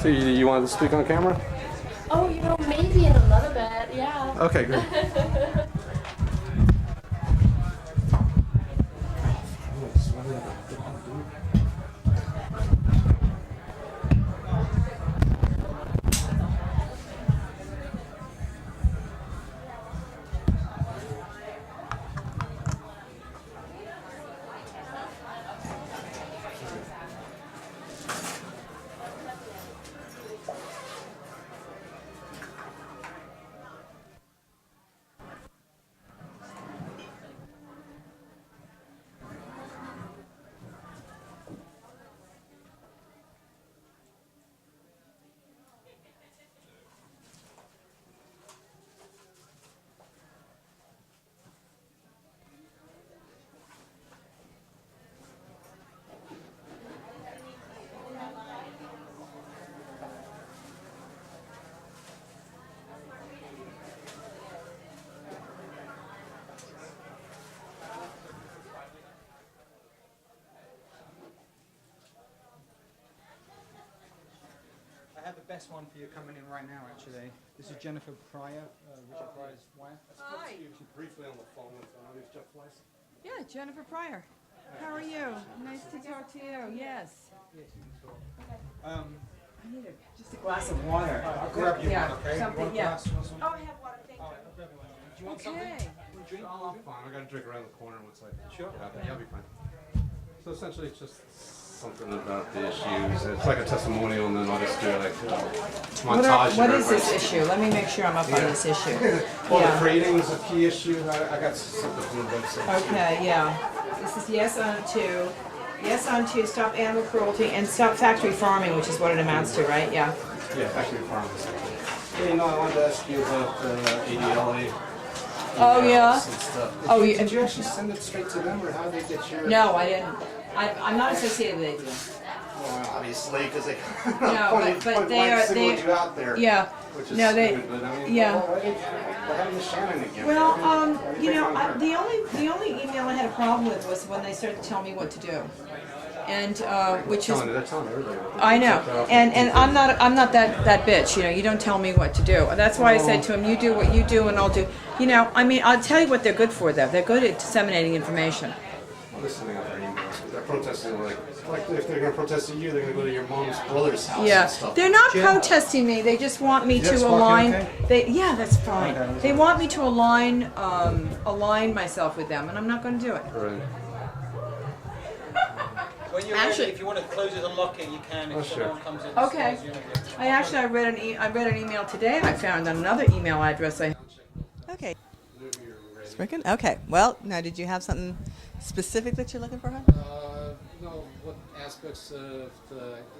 So you wanted to speak on camera? Oh, maybe in a little bit, yeah. Okay, good. I have the best one for you coming in right now, actually. This is Jennifer Pryor, Richard Pryor's wife. Hi. Briefly on the phone with Jeff Weiss. Yeah, Jennifer Pryor. How are you? Nice to talk to you. Yes. Yes, you can talk. I need just a glass of water. I'll grab you Yeah, one, okay? something, You want a yeah. glass or something? Oh, I have water. Thank All you. right, I'll grab you one. Do you want Okay. something? Want a drink? I'm fine. I got a drink around the corner once I Sure. have it. Yeah, I'll be fine. So essentially, it's just something about the issues. It's like a testimonial, and then I'll just do like montage. What is this issue? Let me make sure I'm up on this issue. Well, Yeah. the creating is a key issue. I got something from the website. Okay, yeah. This is yes on 2. Yes on 2, stop animal cruelty, and stop factory farming, which is what it amounts to, right? Yeah. Yeah, actually, farmers. Yeah, I wanted to ask you about ADLA. Oh, yeah? And stuff. Oh, Did you actually send it straight to them, or how did they get your? No, I didn't. I'm not associated with ADL. Well, obviously, because they No, but they are. singled They, you out there. yeah. Which is No, they. stupid, but I mean, Yeah. What happened to Shannon again? Well, the only email I had a problem with was when they started to tell me what to do, and which is They're telling everybody. I know, and I'm not that bitch. You don't tell me what to do. That's why I said to him, you do what you do, and I'll do. I mean, I'll tell you what they're good for, though. They're good at disseminating information. Listening out their emails. They're protesting like if they're going to protest at you, they're going to go to your mom's brother's house Yeah, and stuff. they're not protesting me. They just want me to align. That's fine. They want me to align myself with them, and I'm not going to do it. Right. When you're Actually- ready, if you want to close it and lock it, you can. If sure. someone comes in, Okay. you know, I read an email today. I found on another email address. Okay. Speaking? Okay. Well, now, did you have something specific that you're looking for, hon? No, what aspects of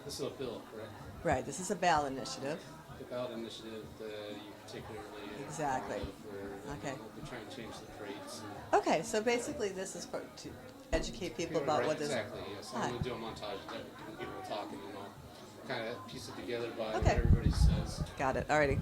this is a bill, correct? Right. This is a ballot initiative. The ballot initiative that you particularly Exactly. Okay. We're trying to change the traits. Okay. So basically, this is to educate people about what this. Exactly, yes. Hi. I'm going to do a montage of that. People talking, and I'll kind of piece it together by what Okay. everybody says. Got it. Alrighty.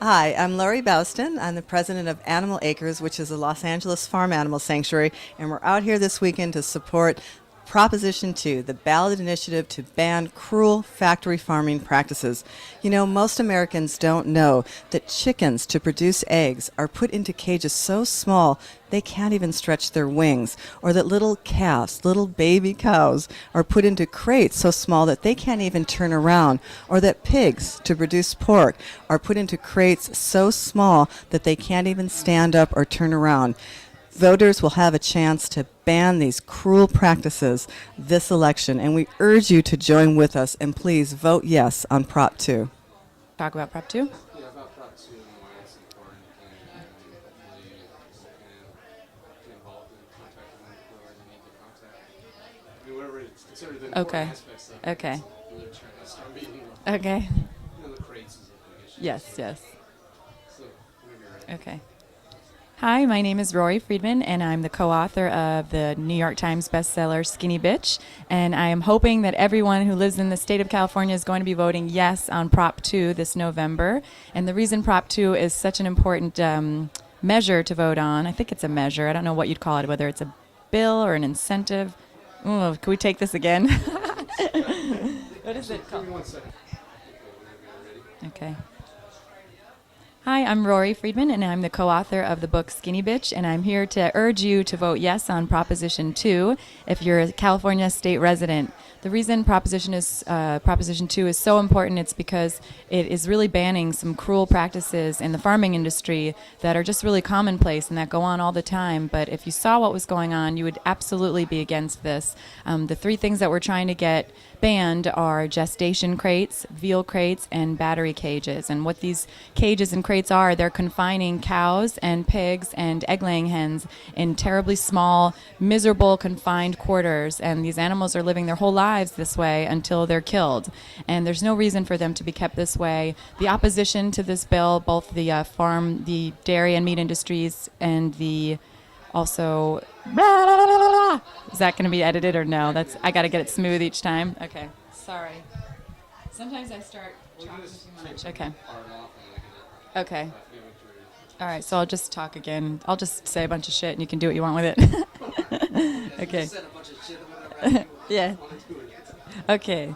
Hi, I'm Lori Bouston. I'm the president of Animal Acres, which is a Los Angeles farm animal sanctuary, and we're out here this weekend to support Proposition 2, the ballot initiative to ban cruel factory farming practices. Most Americans don't know that chickens to produce eggs are put into cages so small they can't even stretch their wings, or that little calves, little baby cows, are put into crates so small that they can't even turn around, or that pigs to produce pork are put into crates so small that they can't even stand up or turn around. Voters will have a chance to ban these cruel practices this election, and we urge you to join with us, and please vote yes on Prop 2. Talk about Prop 2? Yeah, about Prop 2 and why it's important, and hopefully get involved in contacting them whoever they need to contact. Whoever it's considered the important Okay. aspects of it. Okay. So they're trying to start meeting Okay. the crates is a big issue. Yes, yes. So, whenever you're ready. Okay. Hi, my name is Rory Friedman, and I'm the co-author of the New York Times bestseller Skinny Bitch. And I am hoping that everyone who lives in the state of California is going to be voting yes on Prop 2 this November. And the reason Prop 2 is such an important measure to vote on. I think it's a measure. I don't know what you'd call it, whether it's a bill or an incentive. Oh, can we take this again? What is it Give called? me 1 second. Okay. Hi, I'm Rory Friedman, and I'm the co-author of the book Skinny Bitch, and I'm here to urge you to vote yes on Proposition 2 if you're a California state resident. The reason Proposition 2 is so important, it's because it is really banning some cruel practices in the farming industry that are just really commonplace and that go on all the time. But if you saw what was going on, you would absolutely be against this. The 3 things that we're trying to get banned are gestation crates, veal crates, and battery cages. And what these cages and crates are, they're confining cows and pigs and egg-laying hens in terribly small, miserable, confined quarters. And these animals are living their whole lives this way until they're killed. And there's no reason for them to be kept this way. The opposition to this bill, both the dairy and meat industries, and the also, is that going to be edited or no? I got to get it smooth each time. Okay, sorry. Sometimes I start talking too much. Okay. Okay. All right, so I'll just talk again. I'll just say a bunch of shit and you can do what you want with it. Okay. Yeah. Okay.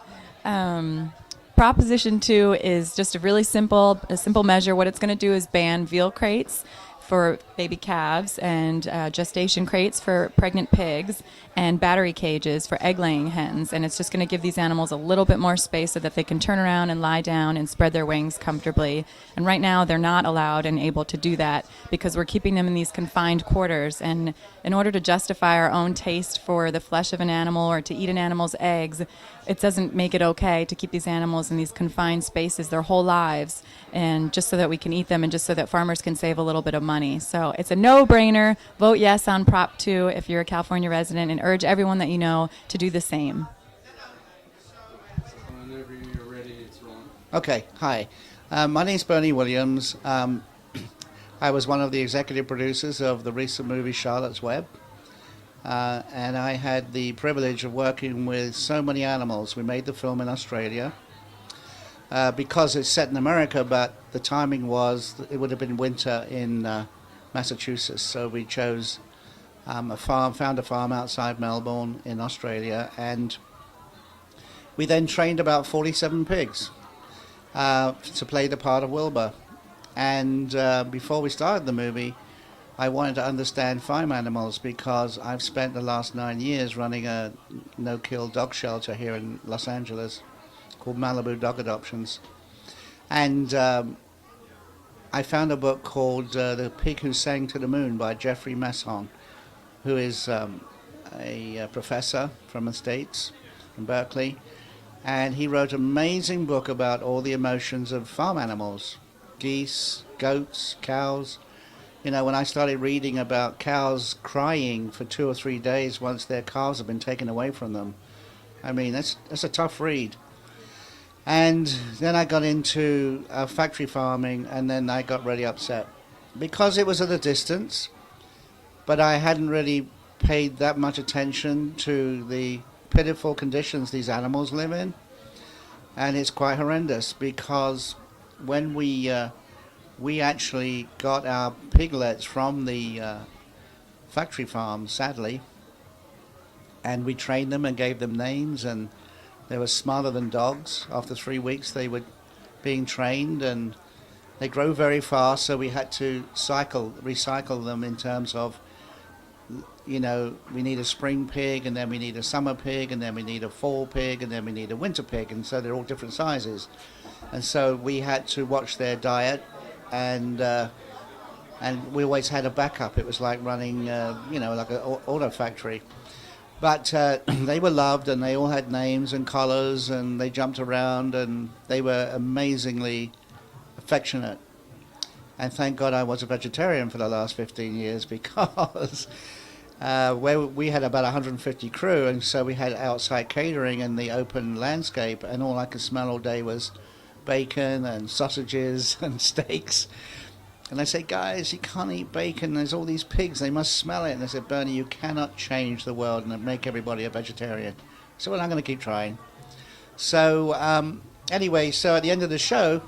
Proposition 2 is just a really simple measure. What it's going to do is ban veal crates for baby calves and gestation crates for pregnant pigs and battery cages for egg-laying hens. And it's just going to give these animals a little bit more space so that they can turn around and lie down and spread their wings comfortably. And right now they're not allowed and able to do that because we're keeping them in these confined quarters. And in order to justify our own taste for the flesh of an animal or to eat an animal's eggs, it doesn't make it okay to keep these animals in these confined spaces their whole lives, and just so that we can eat them and just so that farmers can save a little bit of money. So it's a no-brainer. Vote yes on Prop 2 if you're a California resident, and urge everyone that you know to do the same. Whenever you're ready, it's rolling. Okay, hi. My name's Bernie Williams. I was one of the executive producers of the recent movie Charlotte's Web. And I had the privilege of working with so many animals. We made the film in Australia because it's set in America, but the timing was it would have been winter in Massachusetts. So we chose found a farm outside Melbourne in Australia, and we then trained about 47 pigs to play the part of Wilbur. And before we started the movie, I wanted to understand farm animals because I've spent the last 9 years running a no-kill dog shelter here in Los Angeles called Malibu Dog Adoptions. And I found a book called The Pig Who Sang to the Moon by Jeffrey Masson, who is a professor from the States, from Berkeley. And he wrote an amazing book about all the emotions of farm animals, geese, goats, cows. You know, when I started reading about cows crying for 2 or 3 days once their calves have been taken away from them, I mean, that's a tough read. And then I got into factory farming, and then I got really upset because it was at a distance, but I hadn't really paid that much attention to the pitiful conditions these animals live in. And it's quite horrendous because when we actually got our piglets from the factory farm, sadly, and we trained them and gave them names, and they were smarter than dogs. After 3 weeks they were being trained, and they grow very fast, so we had to recycle them in terms of, you know, we need a spring pig, and then we need a summer pig, and then we need a fall pig, and then we need a winter pig, and so they're all different sizes. And so we had to watch their diet, and we always had a backup. It was like running, like an auto factory. But they were loved, and they all had names and collars, and they jumped around, and they were amazingly affectionate. And thank God I was a vegetarian for the last 15 years because where we had about 150 crew, and so we had outside catering in the open landscape, and all I could smell all day was bacon and sausages and steaks. And I said, guys, you can't eat bacon. There's all these pigs. They must smell it. And I said, Bernie, you cannot change the world and make everybody a vegetarian. So well, I'm going to keep trying. So anyway, so at the end of the show,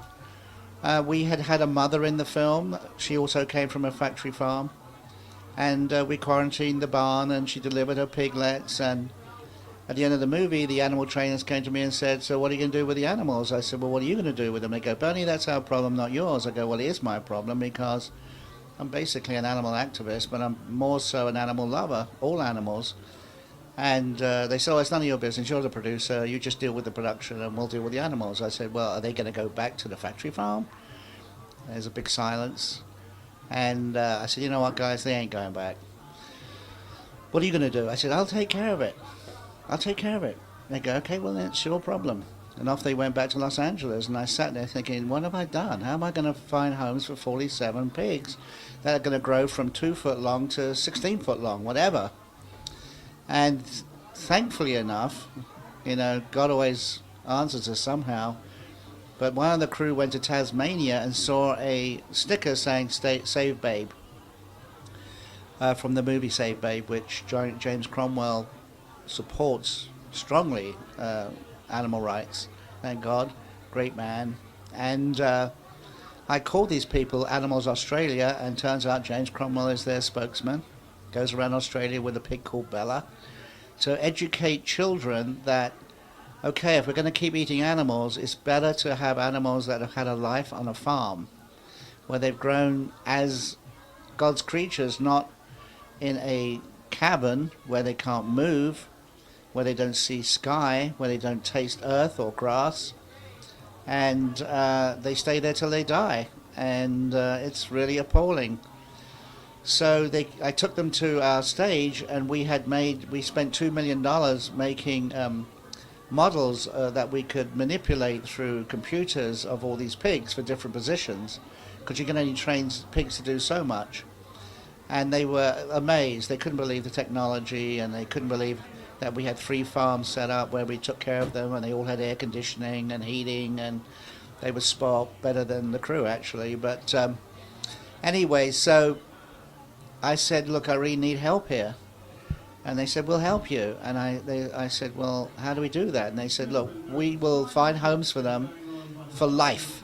We had had a mother in the film. She also came from a factory farm. And we quarantined the barn, and she delivered her piglets. And at the end of the movie, the animal trainers came to me and said, so what are you going to do with the animals? I said, well, what are you going to do with them? They go, Bernie, that's our problem, not yours. I go, well, it is my problem because I'm basically an animal activist, but I'm more so an animal lover, all animals. And they said, oh, it's none of your business. You're the producer. You just deal with the production and we'll deal with the animals. I said, well, are they going to go back to the factory farm? There's a big silence. And I said, you know what, guys, they ain't going back. What are you going to do? I said, I'll take care of it. I'll take care of it. They go, okay, well, that's your problem. And off they went back to Los Angeles. And I sat there thinking, what have I done? How am I going to find homes for 47 pigs that are going to grow from 2 foot long to 16 foot long, whatever? And thankfully enough, you know, God always answers us somehow. But one of the crew went to Tasmania and saw a sticker saying Save Babe from the movie Save Babe, which James Cromwell supports strongly, animal rights. Thank God. Great man. And I called these people Animals Australia, and turns out James Cromwell is their spokesman. Goes around Australia with a pig called Bella to educate children that, okay, if we're going to keep eating animals, it's better to have animals that have had a life on a farm where they've grown as God's creatures, not in a cabin where they can't move, where they don't see sky, where they don't taste earth or grass, and they stay there till they die. And it's really appalling. So I took them to our stage, and we spent $2 million making models that we could manipulate through computers of all these pigs for different positions, because you can only train pigs to do so much. And they were amazed. They couldn't believe the technology, and they couldn't believe that we had 3 farms set up where we took care of them, and they all had air conditioning and heating, and they were spoiled better than the crew, actually. But anyway, so I said, look, I really need help here. And they said, we'll help you. And I said, well, how do we do that? And they said, look, we will find homes for them for life,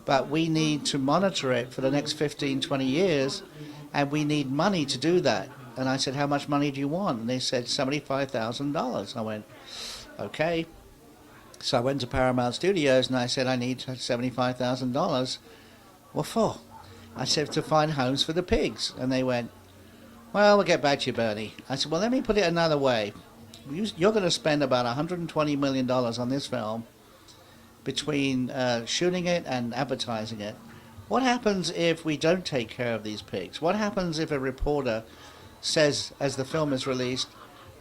but we need to monitor it for the next 15, 20 years, and we need money to do that. And I said, how much money do you want? And they said, $75,000. I went, okay. So I went to Paramount Studios, and I said, I need $75,000. What for? I said, to find homes for the pigs. And they went, well, we'll get back to you, Bernie. I said, well, let me put it another way. You're going to spend about $120 million on this film between shooting it and advertising it. What happens if we don't take care of these pigs? What happens if a reporter says, as the film is released,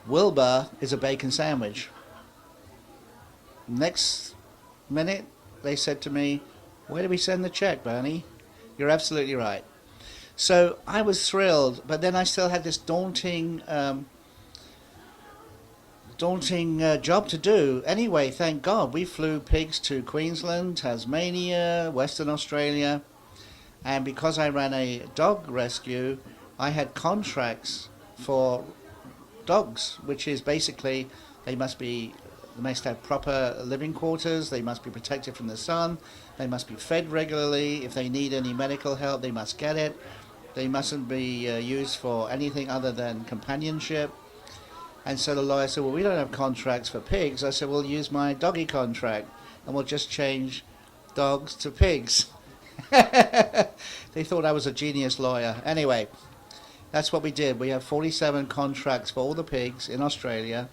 Wilbur is a bacon sandwich? Next minute, they said to me, where do we send the check, Bernie? You're absolutely right. So I was thrilled, but then I still had this daunting job to do. Anyway, thank God, we flew pigs to Queensland, Tasmania, Western Australia, and because I ran a dog rescue, I had contracts for dogs, which is basically they must have proper living quarters, they must be protected from the sun, they must be fed regularly. If they need any medical help, they must get it. They mustn't be used for anything other than companionship. And so the lawyer said, well, we don't have contracts for pigs. I said, well, use my doggy contract, and we'll just change dogs to pigs. They thought I was a genius lawyer. Anyway, that's what we did. We have 47 contracts for all the pigs in Australia.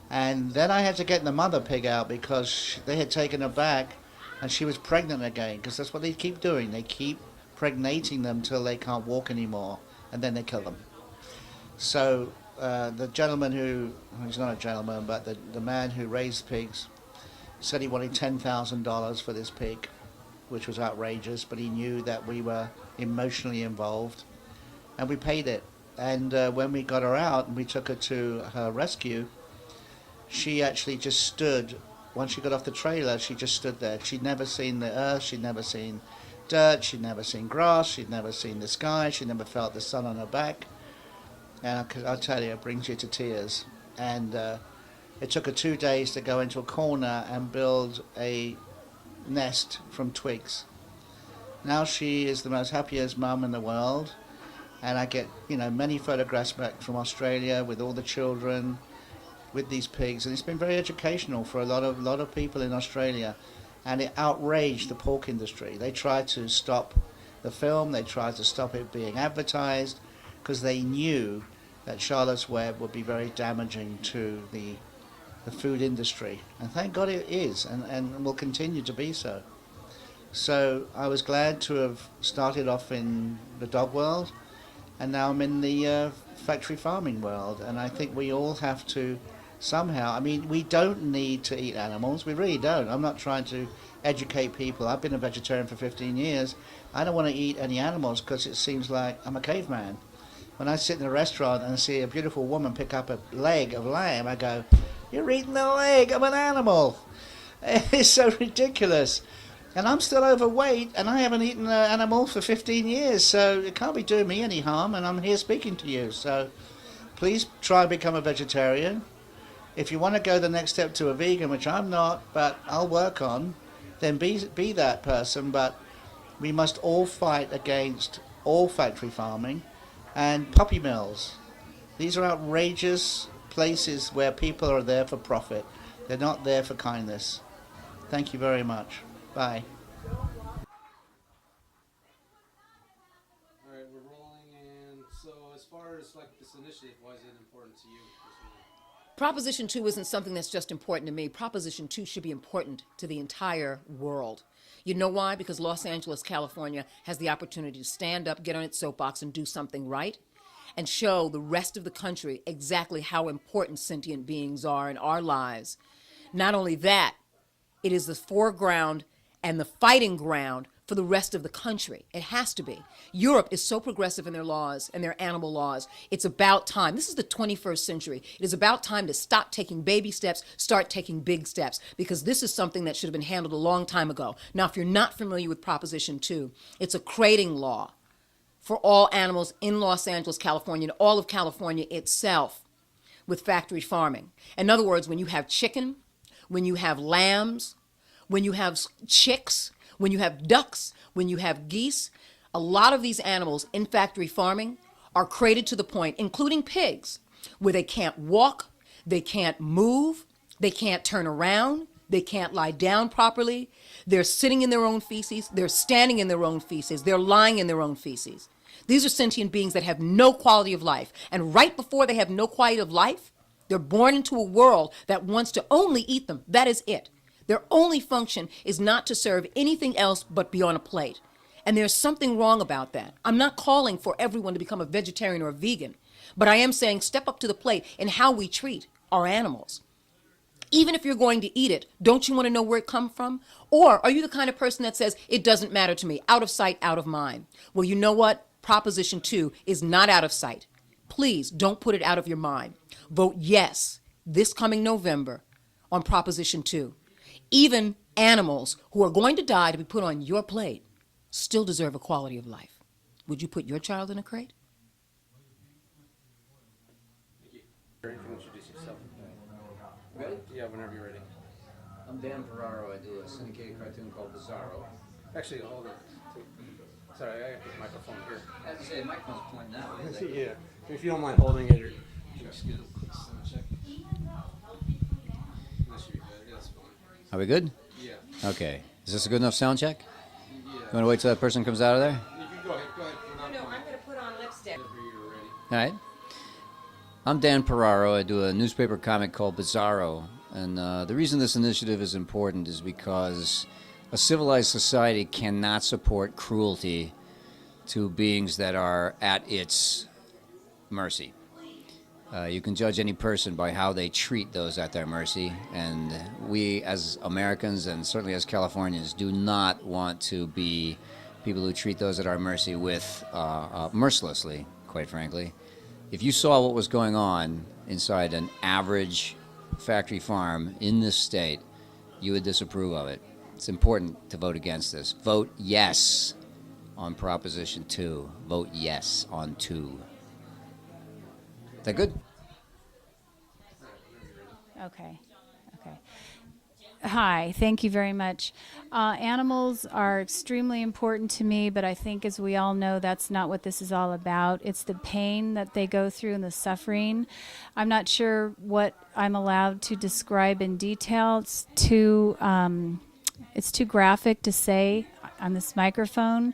And then I had to get the mother pig out because they had taken her back and she was pregnant again, because that's what they keep doing. They keep pregnating them till they can't walk anymore, and then they kill them. So the gentleman he's not a gentleman, but the man who raised pigs said he wanted $10,000 for this pig, which was outrageous, but he knew that we were emotionally involved, and we paid it. And when we got her out and we took her to her rescue, she actually just stood. Once she got off the trailer, she just stood there. She'd never seen the earth, she'd never seen dirt, she'd never seen grass, she'd never seen the sky, she'd never felt the sun on her back. And I'll tell you, it brings you to tears. And it took her 2 days to go into a corner and build a nest from twigs. Now she is the most happiest mum in the world, and I get many photographs back from Australia with all the children, with these pigs, and it's been very educational for a lot of people in Australia, and it outraged the pork industry. They tried to stop the film, they tried to stop it being advertised, because they knew that Charlotte's Web would be very damaging to the food industry, and thank God it is, and will continue to be so. So I was glad to have started off in the dog world, and now I'm in the factory farming world, and I think we all have to somehow, we don't need to eat animals, we really don't. I'm not trying to educate people. I've been a vegetarian for 15 years. I don't want to eat any animals because it seems like I'm a caveman. When I sit in a restaurant and see a beautiful woman pick up a leg of lamb, I go, "You're eating the leg of an animal." It's so ridiculous. And I'm still overweight, and I haven't eaten an animal for 15 years, so it can't be doing me any harm, and I'm here speaking to you. So please try and become a vegetarian. If you want to go the next step to a vegan, which I'm not, but I'll work on, then be that person. But we must all fight against all factory farming and puppy mills. These are outrageous places where people are there for profit. They're not there for kindness. Thank you very much. Bye. All right, we're rolling, and so as far as like this initiative, why is it important to you personally? Proposition 2 isn't something that's just important to me. Proposition 2 should be important to the entire world. You know why? Because Los Angeles, California has the opportunity to stand up, get on its soapbox, and do something right, and show the rest of the country exactly how important sentient beings are in our lives. Not only that, it is the foreground and the fighting ground for the rest of the country. It has to be. Europe is so progressive in their laws and their animal laws. It's about time. This is the 21st century. It is about time to stop taking baby steps, start taking big steps, because this is something that should have been handled a long time ago. Now, if you're not familiar with Proposition 2, it's a crating law for all animals in Los Angeles, California, and all of California itself with factory farming. In other words, when you have chicken, when you have lambs, when you have chicks, when you have ducks, when you have geese, a lot of these animals in factory farming are crated to the point, including pigs, where they can't walk, they can't move, they can't turn around, they can't lie down properly, they're sitting in their own feces, they're standing in their own feces, they're lying in their own feces. These are sentient beings that have no quality of life. And right before they have no quality of life, they're born into a world that wants to only eat them. That is it. Their only function is not to serve anything else but be on a plate. And there's something wrong about that. I'm not calling for everyone to become a vegetarian or a vegan, but I am saying step up to the plate in how we treat our animals. Even if you're going to eat it, don't you want to know where it comes from? Or are you the kind of person that says, it doesn't matter to me, out of sight, out of mind? Well, you know what? Proposition 2 is not out of sight. Please don't put it out of your mind. Vote yes this coming November on Proposition 2. Even animals who are going to die to be put on your plate still deserve a quality of life. Would you put your child in a crate? Thank you. You can introduce yourself. Ready? Yeah, whenever you're ready. I'm Dan Ferraro. I do a syndicated cartoon called Bizarro. Actually, hold on. Sorry, I got this microphone here. As I say, the microphone's pointing that way. Yeah. If you don't mind holding it, or Just get a quick sound check. that should be good. That's fine. Are we good? Yeah. Okay. Is this a good enough sound check? Yeah. You want to wait till that person comes out of there? You can go ahead. Go ahead. We're not No, going. I'm going to put on lipstick. Whenever you're ready. All right. I'm Dan Ferraro. I do a newspaper comic called Bizarro. And the reason this initiative is important is because a civilized society cannot support cruelty to beings that are at its mercy. You can judge any person by how they treat those at their mercy, and we as Americans and certainly as Californians do not want to be people who treat those at our mercy with mercilessly, quite frankly. If you saw what was going on inside an average factory farm in this state, you would disapprove of it. It's important to vote against this. Vote yes on Proposition 2. Vote yes on 2. Is that good? Okay. Hi, thank you very much. Animals are extremely important to me, but I think, as we all know, that's not what this is all about. It's the pain that they go through and the suffering. I'm not sure what I'm allowed to describe in detail. It's too graphic to say on this microphone,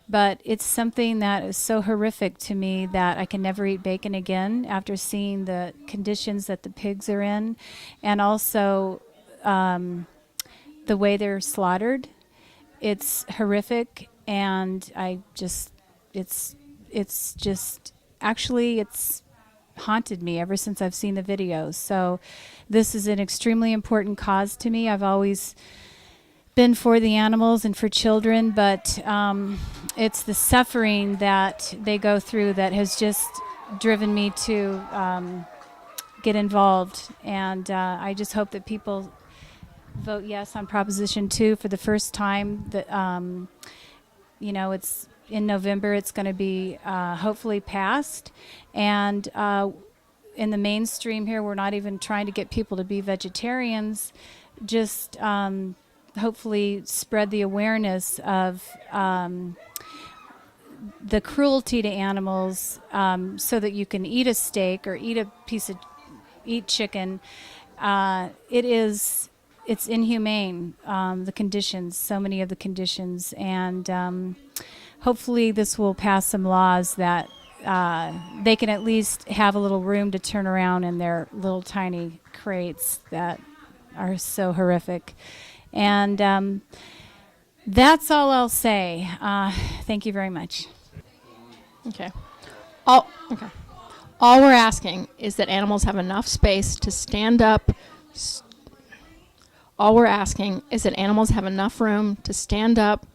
but it's something that is so horrific to me that I can never eat bacon again after seeing the conditions that the pigs are in, and also the way they're slaughtered. It's horrific, and it's haunted me ever since I've seen the videos. So this is an extremely important cause to me. I've always been for the animals and for children, but it's the suffering that they go through that has just driven me to get involved. And I just hope that people vote yes on Proposition 2 for the first time. That it's in November. It's going to be hopefully passed, and in the mainstream here, we're not even trying to get people to be vegetarians. Just hopefully spread the awareness of the cruelty to animals, so that you can eat a steak or eat chicken. It's inhumane, the conditions, so many of the conditions, and hopefully this will pass some laws that they can at least have a little room to turn around in their little tiny crates that are so horrific. And that's all I'll say. Thank you very much. Okay. All we're asking is that animals have enough space to stand up. All we're asking is that animals have enough room to stand up,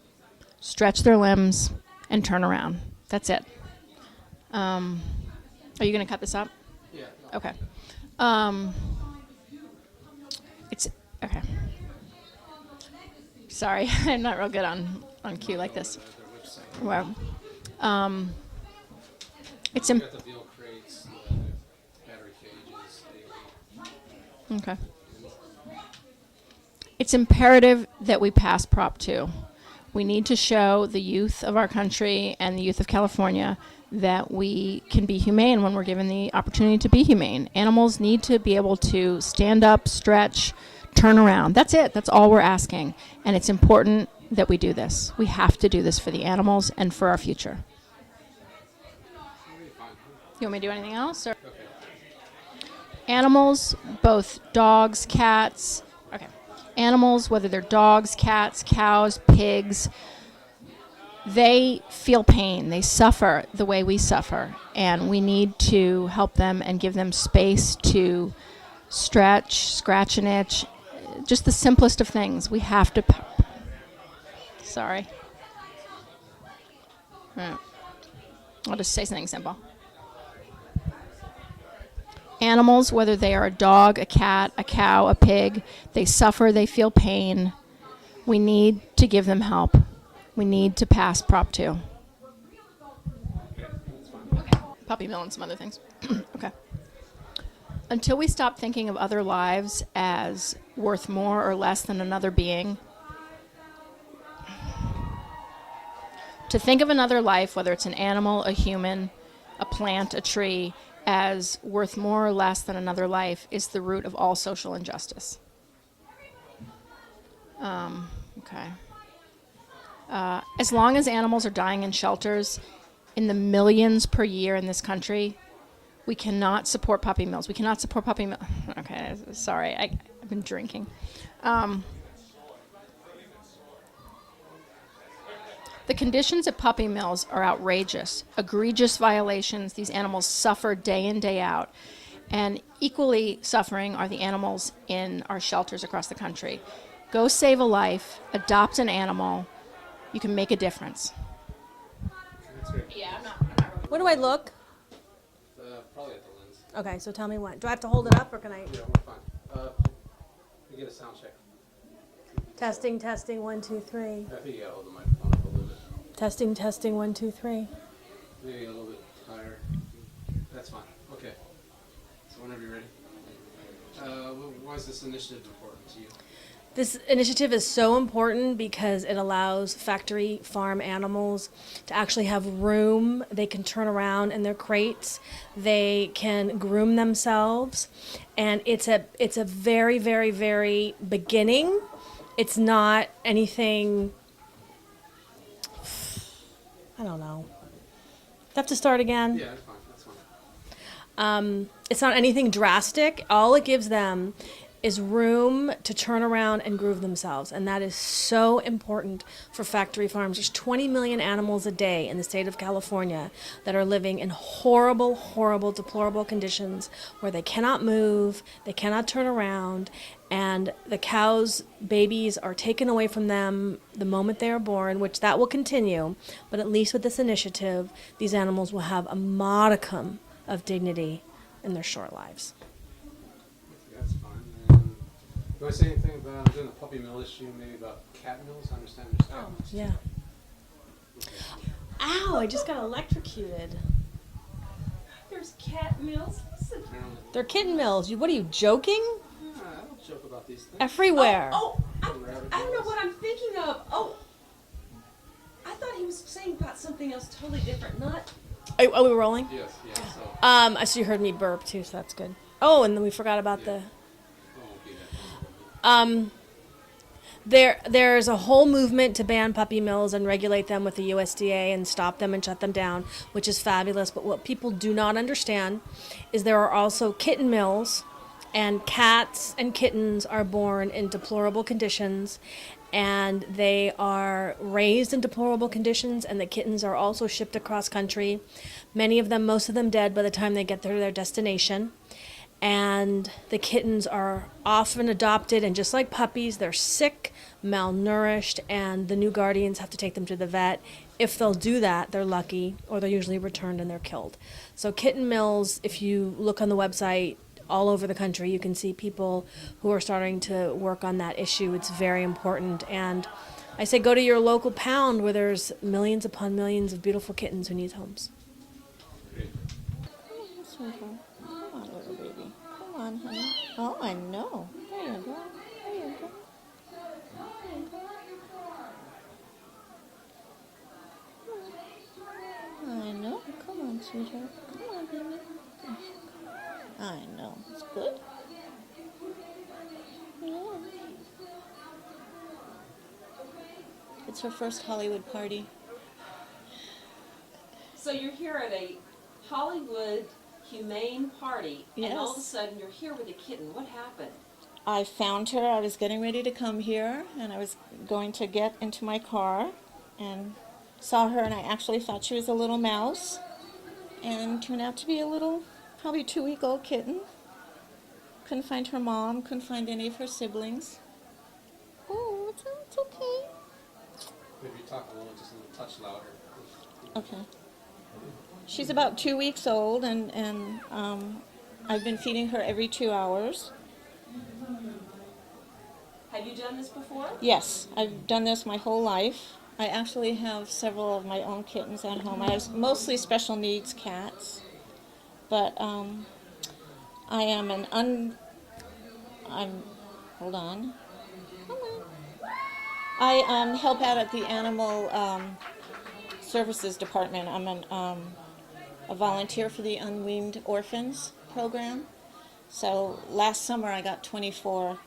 stretch their limbs, and turn around. That's it. Are you going to cut this up? Yeah. Okay. It's okay. Sorry, I'm not real good on cue like this. Well, it's got the veal crates, the battery cages. Okay. It's imperative that we pass Prop 2. We need to show the youth of our country and the youth of California that we can be humane when we're given the opportunity to be humane. Animals need to be able to stand up, stretch, turn around. That's it. That's all we're asking. And it's important that we do this. We have to do this for the animals and for our future. You want me to do anything else? Or? Animals, both dogs, cats. Okay. Animals, whether they're dogs, cats, cows, pigs, they feel pain. They suffer the way we suffer. And we need to help them and give them space to stretch, scratch an itch. Just the simplest of things. We have to... Sorry. I'll just say something simple. Animals, whether they are a dog, a cat, a cow, a pig, they suffer, they feel pain. We need to give them help. We need to pass Prop 2. Okay. Puppy mill and some other things. Okay. Until we stop thinking of other lives as worth more or less than another being, to think of another life, whether it's an animal, a human, a plant, a tree, as worth more or less than another life is the root of all social injustice. Okay. As long as animals are dying in shelters in the millions per year in this country, we cannot support puppy mills. We cannot support puppy mills. Okay, sorry, I've been drinking. The conditions at puppy mills are outrageous, egregious violations. These animals suffer day in, day out. And equally suffering are the animals in our shelters across the country. Go save a life, adopt an animal. You can make a difference. Yeah, I'm not. Where do I look? Probably at the lens. Okay, so tell me when. Do I have to hold it up or can I? Yeah, we're fine. We get a sound check. Testing, 1, 2, 3. I think you gotta hold the microphone up a little bit. Testing, 1, 2, 3. Maybe a little bit higher. That's fine. Okay. So whenever you're ready. Why is this initiative important to you? This initiative is so important because it allows factory farm animals to actually have room. They can turn around in their crates. They can groom themselves. And it's a very, very, very beginning. It's not anything, I don't know. Do I have to start again? Yeah, that's fine. That's fine. It's not anything drastic. All it gives them is room to turn around and groove themselves. And that is so important for factory farms. There's 20 million animals a day in the state of California that are living in horrible, horrible, deplorable conditions where they cannot move, they cannot turn around, and the cows' babies are taken away from them the moment they are born, which that will continue. But at least with this initiative, these animals will have a modicum of dignity in their short lives. That's fine. And do I say anything about doing the puppy mill issue, maybe about cat mills? I understand there's cat mills. Yeah. Ow, I just got electrocuted. There's cat mills. Listen. They're kitten mills. What are you, joking? I don't joke about these things. Everywhere. I don't know what I'm thinking of. Oh, I thought he was saying about something else totally different. Not. Are we rolling? Yes, yes. So. I see you heard me burp too, so that's good. Oh, and then we forgot about there's a whole movement to ban puppy mills and regulate them with the USDA and stop them and shut them down, which is fabulous. But what people do not understand is there are also kitten mills, and cats and kittens are born in deplorable conditions, and they are raised in deplorable conditions, and the kittens are also shipped across country. Many of them, most of them dead by the time they get to their destination. And the kittens are often adopted, and just like puppies, they're sick, malnourished, and the new guardians have to take them to the vet. If they'll do that, they're lucky, or they're usually returned and they're killed. So kitten mills, if you look on the website, all over the country, you can see people who are starting to work on that issue. It's very important. And I say go to your local pound where there's millions upon millions of beautiful kittens who need homes. Come on, little baby. Come on, honey. Oh, I know. There you go. There you go. There you go. I know. Come on, sweetheart. Come on, baby. I know. It's good. Yeah. It's her first Hollywood party. So you're here at a Hollywood humane party, Yes. and all of a sudden you're here with a kitten. What happened? I found her. I was getting ready to come here, and I was going to get into my car and saw her, and I actually thought she was a little mouse, and turned out to be a little, probably 2-week-old kitten. Couldn't find her mom, couldn't find any of her siblings. Oh, it's okay. Maybe talk a little, just a little touch louder. Okay. She's about 2 weeks old, and I've been feeding her every 2 hours. Have you done this before? Yes, I've done this my whole life. I actually have several of my own kittens at home. I have mostly special needs cats, but I am hold on. Come on. I help out at the Animal Services Department. I'm a volunteer for the Unweaned Orphans program. So last summer I got 24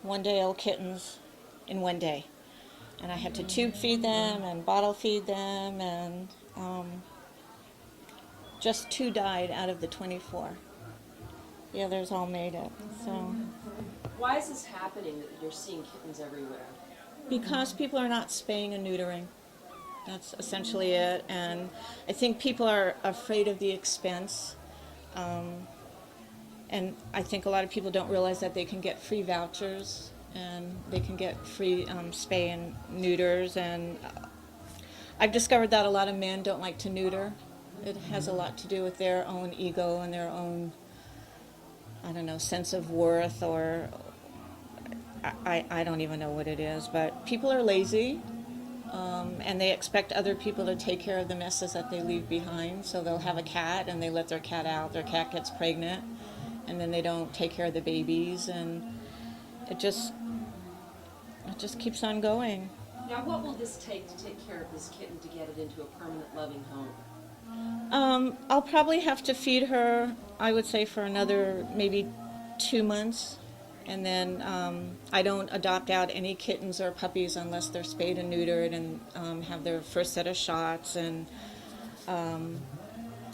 one-day-old kittens in one day. And I had to tube feed them and bottle feed them, and just 2 died out of the 24. The others all made it. So Why is this happening that you're seeing kittens everywhere? because people are not spaying and neutering. That's essentially it. And I think people are afraid of the expense. And I think a lot of people don't realize that they can get free vouchers and they can get free spay and neuters. And I've discovered that a lot of men don't like to neuter. It has a lot to do with their own ego and their own, I don't know, sense of worth, or I don't even know what it is. But people are lazy. And they expect other people to take care of the messes that they leave behind. So they'll have a cat and they let their cat out. Their cat gets pregnant, and then they don't take care of the babies. And it just, it just keeps on going. Now, what will this take to take care of this kitten to get it into a permanent, loving home? I'll probably have to feed her, I would say, for another maybe 2 months. And then I don't adopt out any kittens or puppies unless they're spayed and neutered and have their first set of shots and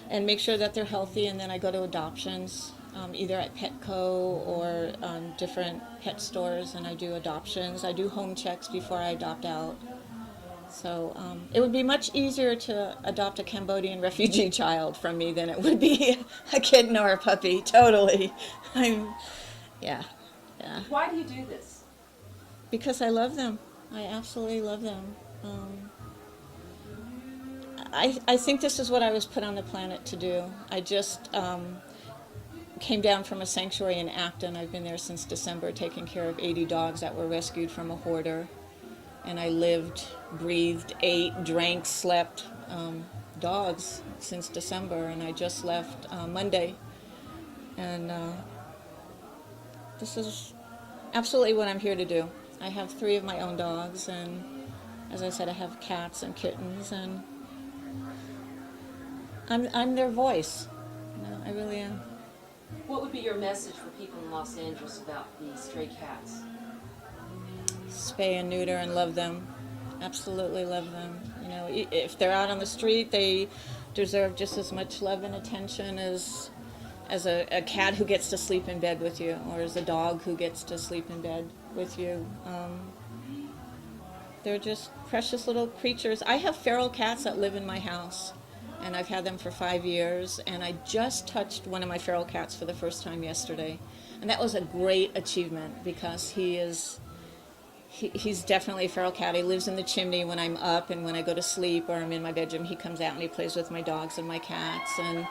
make sure that they're healthy. And then I go to adoptions, either at Petco or different pet stores, and I do adoptions. I do home checks before I adopt out. So it would be much easier to adopt a Cambodian refugee child from me than it would be a kitten or a puppy. Totally. Yeah. Why do you do this? Because I love them. I absolutely love them. I think this is what I was put on the planet to do. I just came down from a sanctuary in Acton. I've been there since December, taking care of 80 dogs that were rescued from a hoarder. And I lived, breathed, ate, drank, slept dogs since December. And I just left Monday. And this is absolutely what I'm here to do. I have 3 of my own dogs, and as I said, I have cats and kittens, and I'm their voice. I really am. What would be your message for people in Los Angeles about the stray cats? Spay and neuter and love them. Absolutely love them. You know, if they're out on the street, they deserve just as much love and attention as a cat who gets to sleep in bed with you, or as a dog who gets to sleep in bed with you. They're just precious little creatures. I have feral cats that live in my house, and I've had them for 5 years, and I just touched one of my feral cats for the first time yesterday. And that was a great achievement, because he's definitely a feral cat. He lives in the chimney when I'm up, and when I go to sleep or I'm in my bedroom, he comes out and he plays with my dogs and my cats, and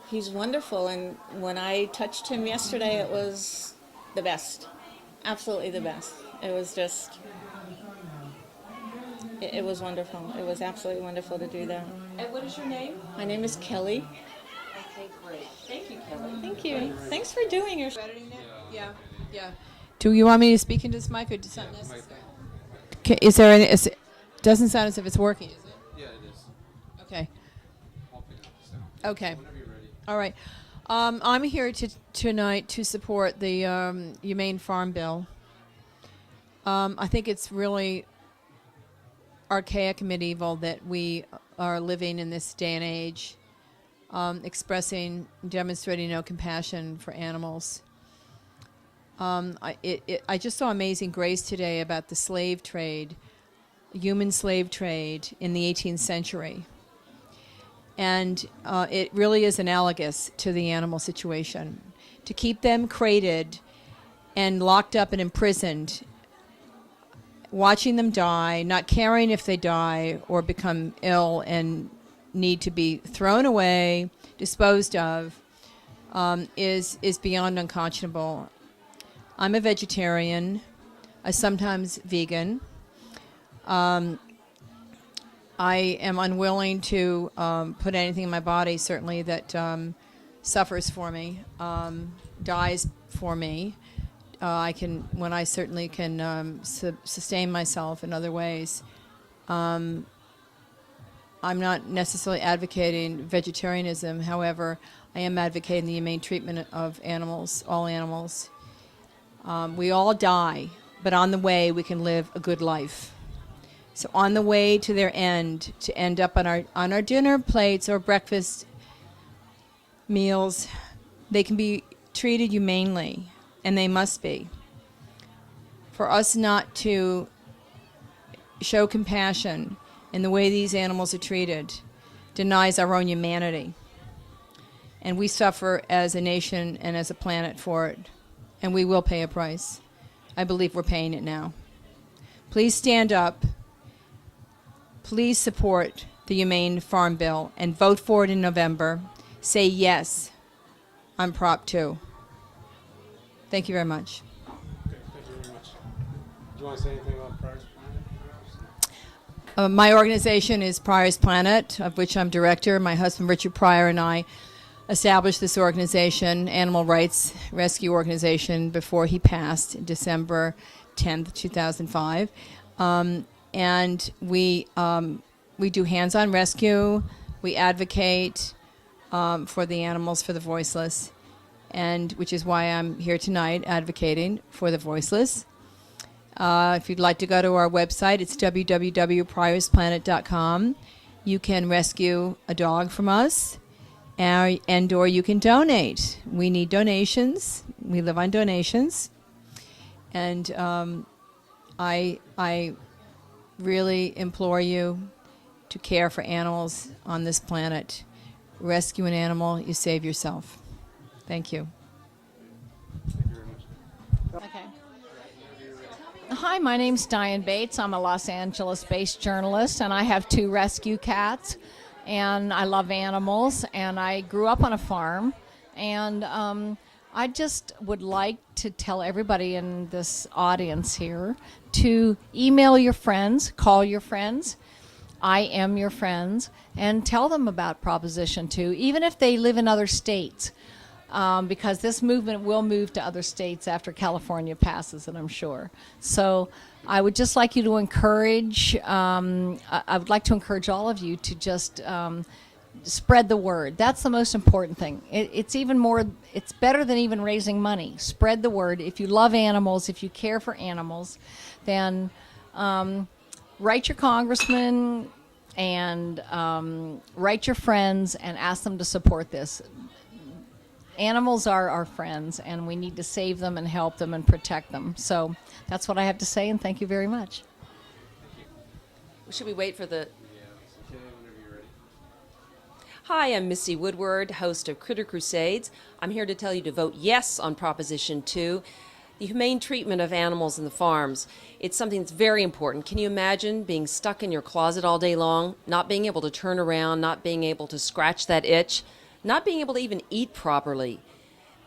he's wonderful. And when I touched him yesterday, it was the best. Absolutely the best. It was just, it was wonderful. It was absolutely wonderful to do that. And what is your name? My name is Kelly. Okay, great. Thank you, Kelly. Thank you. Thanks for doing your... Yeah. Do you want me to speak into this mic, or does that necessary? Okay, is there any... It doesn't sound as if it's working, is it? Yeah, it is. Okay. I'll pick up the sound. Okay. Whenever you're ready. All right. I'm here tonight to support the Humane Farm Bill. I think it's really archaic and medieval that we are living in this day and age, demonstrating no compassion for animals. I just saw Amazing Grace today about the slave trade, human slave trade in the 18th century. And it really is analogous to the animal situation. To keep them crated and locked up and imprisoned, watching them die, not caring if they die or become ill and need to be thrown away, disposed of, is beyond unconscionable. I'm a vegetarian, sometimes vegan. I am unwilling to put anything in my body, certainly, that suffers for me, dies for me. When I certainly can sustain myself in other ways. I'm not necessarily advocating vegetarianism. However, I am advocating the humane treatment of animals, all animals. We all die, but on the way we can live a good life. So on the way to their end, to end up on our dinner plates or breakfast meals, they can be treated humanely, and they must be. For us not to show compassion in the way these animals are treated denies our own humanity. And we suffer as a nation and as a planet for it. And we will pay a price. I believe we're paying it now. Please stand up. Please support the Humane Farm Bill and vote for it in November. Say yes on Prop 2. Thank you very much. Okay, thank you very much. Do you want to say anything about Pryor's Planet? My organization is Pryor's Planet, of which I'm director. My husband, Richard Pryor, and I established this organization, animal rights rescue organization, before he passed in December 10th, 2005. And we do hands-on rescue. We advocate for the animals, for the voiceless, and which is why I'm here tonight advocating for the voiceless. If you'd like to go to our website, it's www.priorsplanet.com. You can rescue a dog from us, and or you can donate. We need donations. We live on donations. And I really implore you to care for animals on this planet. Rescue an animal, you save yourself. Thank you. Okay. Hi, my name's Diane Bates. I'm a Los Angeles-based journalist, and I have 2 rescue cats, and I love animals, and I grew up on a farm, and I just would like to tell everybody in this audience here to email your friends, call your friends, I am your friends, and tell them about Proposition 2, even if they live in other states. Because this movement will move to other states after California passes it, I'm sure. So I would just like you to encourage, I would like to encourage all of you to just spread the word. That's the most important thing. It's better than even raising money. Spread the word. If you love animals, if you care for animals, then write your congressman and write your friends and ask them to support this. Animals are our friends, and we need to save them and help them and protect them. So that's what I have to say, and thank you very much. Should we wait for the... Hi, I'm Missy Woodward, host of Critter Crusades. I'm here to tell you to vote yes on Proposition 2, the humane treatment of animals in the farms. It's something that's very important. Can you imagine being stuck in your closet all day long, not being able to turn around, not being able to scratch that itch, not being able to even eat properly,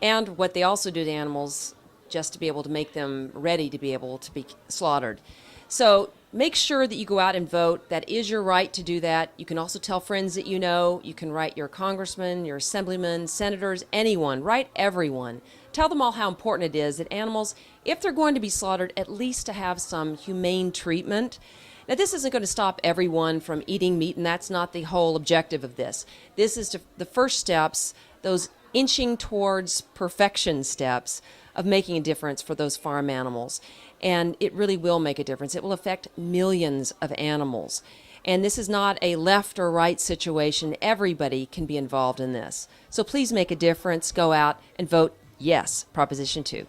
and what they also do to animals just to be able to make them ready to be able to be slaughtered. So make sure that you go out and vote. That is your right to do that. You can also tell friends that you know. You can write your congressman, your assemblyman, senators, anyone. Write everyone. Tell them all how important it is that animals, if they're going to be slaughtered, at least to have some humane treatment. Now, this isn't going to stop everyone from eating meat, and that's not the whole objective of this. This is the first steps, those inching towards perfection steps of making a difference for those farm animals. And it really will make a difference. It will affect millions of animals. And this is not a left or right situation. Everybody can be involved in this. So please make a difference. Go out and vote yes, Proposition 2.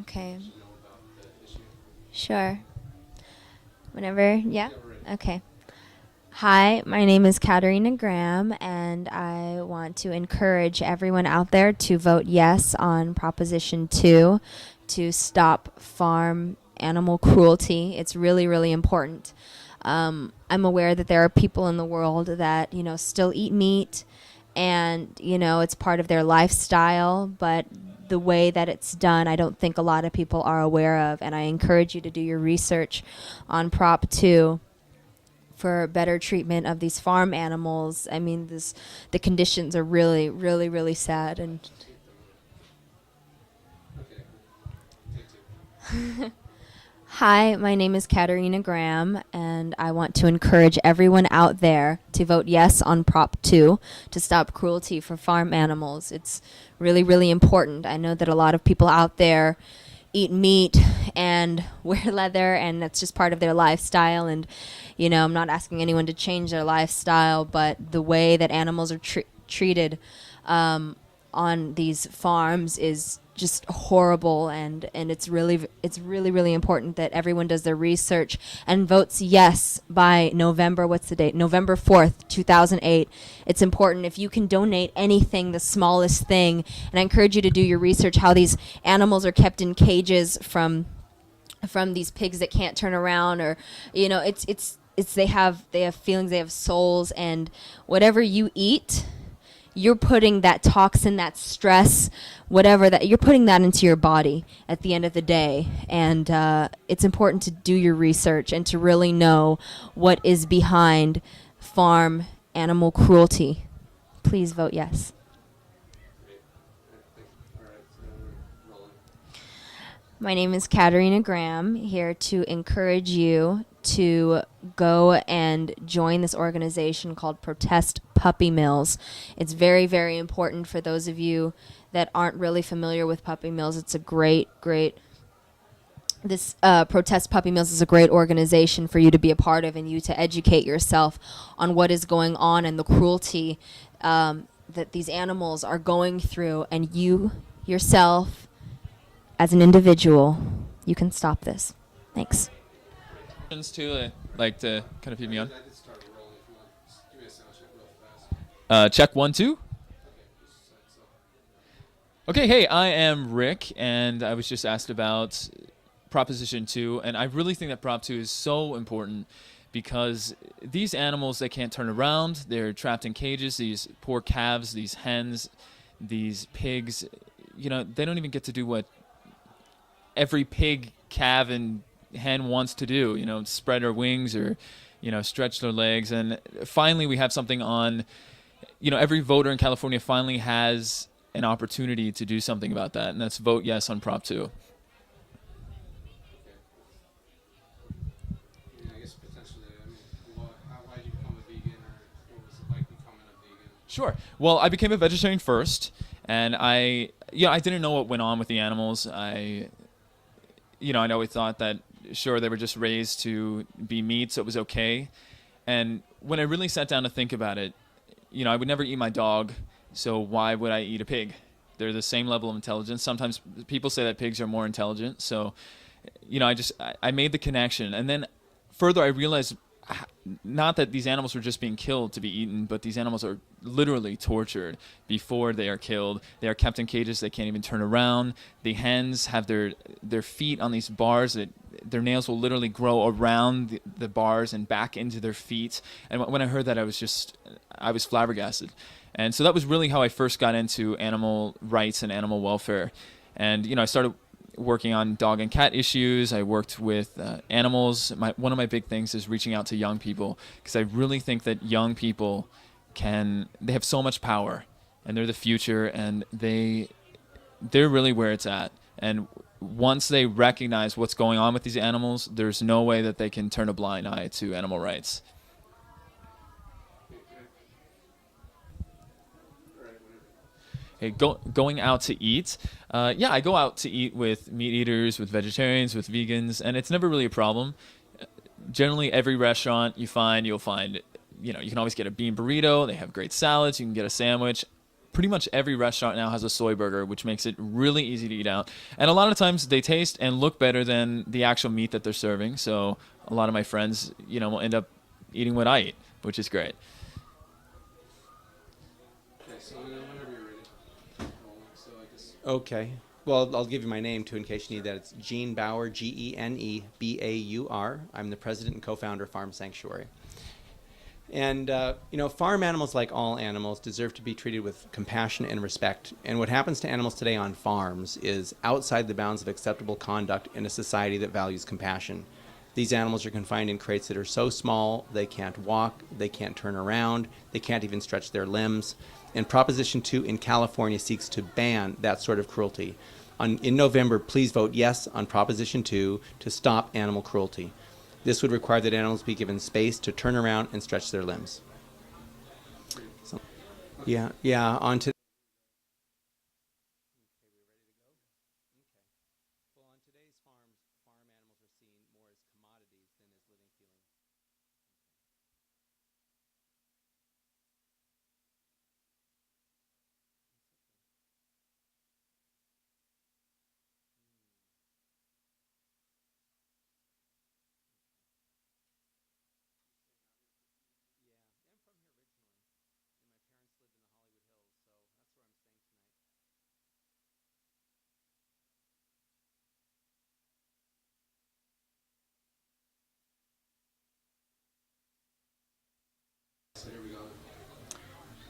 Okay. Sure. Whenever, yeah? Okay. Hi, my name is Katerina Graham, and I want to encourage everyone out there to vote yes on Proposition 2 to stop farm animal cruelty. It's really, really important. I'm aware that there are people in the world that, still eat meat, and, it's part of their lifestyle, but the way that it's done, I don't think a lot of people are aware of, and I encourage you to do your research on Prop 2 for better treatment of these farm animals. I mean, the conditions are really, really, really sad. And Hi, my name is Katerina Graham, and I want to encourage everyone out there to vote yes on Prop 2 to stop cruelty for farm animals. It's really, really important. I know that a lot of people out there eat meat and wear leather, and that's just part of their lifestyle. And, I'm not asking anyone to change their lifestyle, but the way that animals are treated on these farms is just horrible, and it's really, really important that everyone does their research and votes yes by November, what's the date? November 4th, 2008. It's important. If you can donate anything, the smallest thing, and I encourage you to do your research how these animals are kept in cages from these pigs that can't turn around, or it's they have feelings, they have souls, and whatever you eat, you're putting that toxin, that stress, whatever that, you're putting that into your body at the end of the day. And it's important to do your research and to really know what is behind farm animal cruelty. Please vote yes. My name is Katerina Graham, here to encourage you to go and join this organization called Protest Puppy Mills. It's very, very important for those of you that aren't really familiar with puppy mills. It's a great Protest Puppy Mills is a great organization for you to be a part of and you to educate yourself on what is going on and the cruelty that these animals are going through, and you yourself as an individual, you can stop this. Thanks. Too, like to kind of feed me on. Check 1, 2. Okay, hey, I am Rick, and I was just asked about Proposition 2, and I really think that Prop 2 is so important because these animals, they can't turn around. They're trapped in cages. These poor calves, these hens, these pigs, you know, they don't even get to do what every pig, calf, and hen wants to do, you know, spread their wings or, you know, stretch their legs. And finally, we have something on, you know, every voter in California finally has an opportunity to do something about that, and that's vote yes on Prop 2. Sure. Well, I became a vegetarian first, and I didn't know what went on with the animals. I'd always thought that, sure, they were just raised to be meat, so it was okay. And when I really sat down to think about it, you know, I would never eat my dog, so why would I eat a pig? They're the same level of intelligence. Sometimes people say that pigs are more intelligent, so, you know, I made the connection. And then further, I realized not that these animals were just being killed to be eaten, but these animals are literally tortured before they are killed. They are kept in cages. They can't even turn around. The hens have their feet on these bars that their nails will literally grow around the bars and back into their feet. And when I heard that, I was flabbergasted. And so that was really how I first got into animal rights and animal welfare. And, you know, I started working on dog and cat issues. I worked with animals. One of my big things is reaching out to young people, because I really think that young people they have so much power, and they're the future, and they're really where it's at. And once they recognize what's going on with these animals, there's no way that they can turn a blind eye to animal rights. Hey, going out to eat. I go out to eat with meat eaters, with vegetarians, with vegans, and it's never really a problem. Generally, every restaurant you'll find, you know, you can always get a bean burrito. They have great salads. You can get a sandwich. Pretty much every restaurant now has a soy burger, which makes it really easy to eat out. And a lot of times they taste and look better than the actual meat that they're serving. So a lot of my friends, you know, will end up eating what I eat, which is great. Okay. Well, I'll give you my name, too, in case you need that. It's Gene Bauer, Genebaur. I'm the president and co-founder of Farm Sanctuary. And, you know, farm animals, like all animals, deserve to be treated with compassion and respect. And what happens to animals today on farms is outside the bounds of acceptable conduct in a society that values compassion. These animals are confined in crates that are so small they can't walk, they can't turn around, they can't even stretch their limbs. And Proposition 2 in California seeks to ban that sort of cruelty. In November, please vote yes on Proposition 2 to stop animal cruelty. This would require that animals be given space to turn around and stretch their limbs. So, on to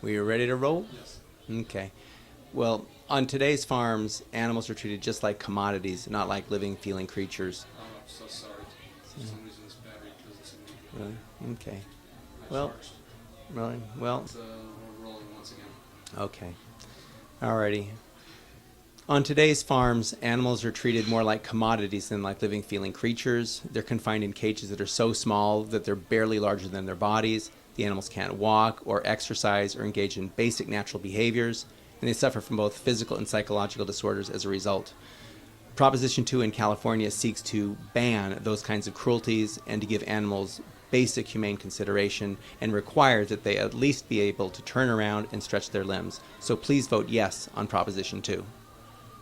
We are ready to roll? Yes. Okay. Well, on today's farms, animals are treated just like commodities, not like living, feeling creatures. Oh, I'm so sorry. For some reason this battery doesn't seem to Really? Okay. Well, really? Well. We're rolling once again. Okay. Alrighty. On today's farms, animals are treated more like commodities than like living, feeling creatures. They're confined in cages that are so small that they're barely larger than their bodies. The animals can't walk or exercise or engage in basic natural behaviors, and they suffer from both physical and psychological disorders as a result. Proposition 2 in California seeks to ban those kinds of cruelties and to give animals basic humane consideration and requires that they at least be able to turn around and stretch their limbs. So please vote yes on Proposition 2.